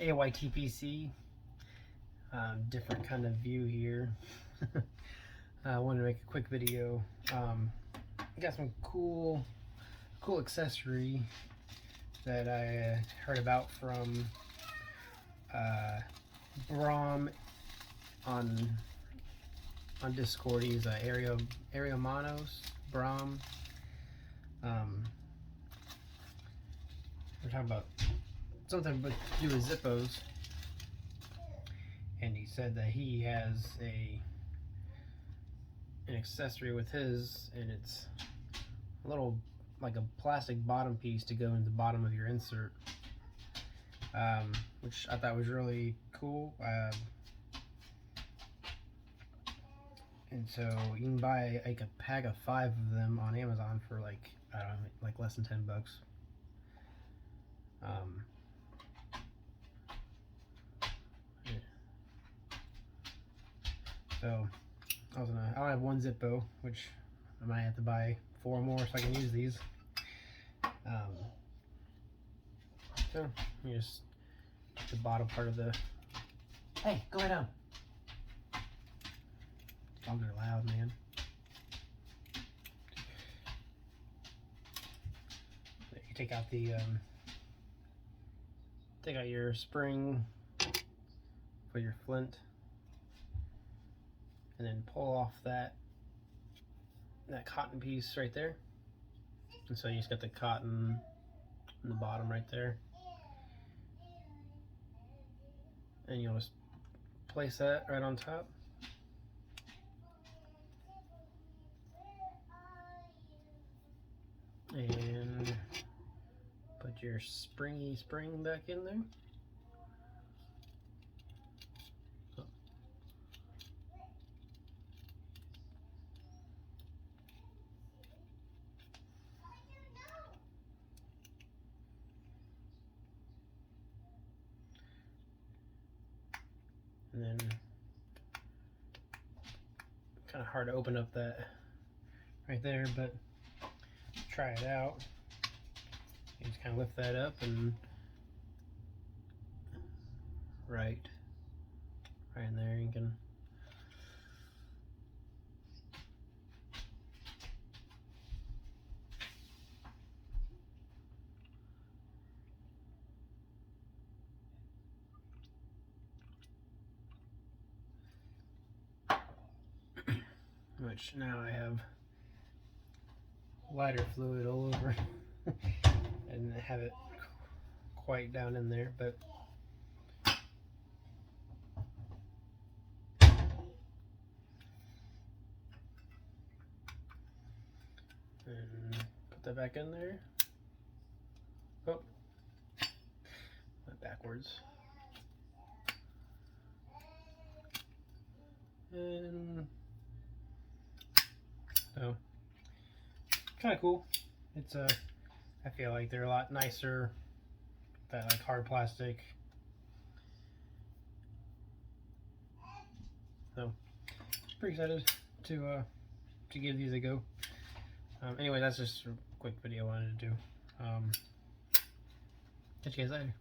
AYTPC. Different kind of view here. I wanted to make a quick video. Got some cool accessory that I heard about from Brom on Discord. He's Area Manos Brom. We're talking about something to do with Zippos, and he said that he has an accessory with his, and it's a little like a plastic bottom piece to go in the bottom of your insert, which I thought was really cool. And so you can buy like a pack of 5 of them on Amazon for like, I don't know, like less than $10. Yeah. So I only have one Zippo, which I might have to buy 4 more so I can use these. So you just get the bottom part of the. Hey, go lay down. Dogs are loud, man. You take out the take out your spring for your flint, and then pull off that cotton piece right there. And so you just got the cotton in the bottom right there, and you'll just place that right on top. And put your spring back in there. Oh. And then kind of hard to open up that right there, but try it out. You just kind of lift that up and right in there you can which now I have lighter fluid all over. I didn't have it quite down in there, but and put that back in there. Oh, went backwards. And so kind of cool. It's I feel like they're a lot nicer, that like hard plastic. So pretty excited to give these a go. Anyway, that's just a quick video I wanted to do. Catch you guys later.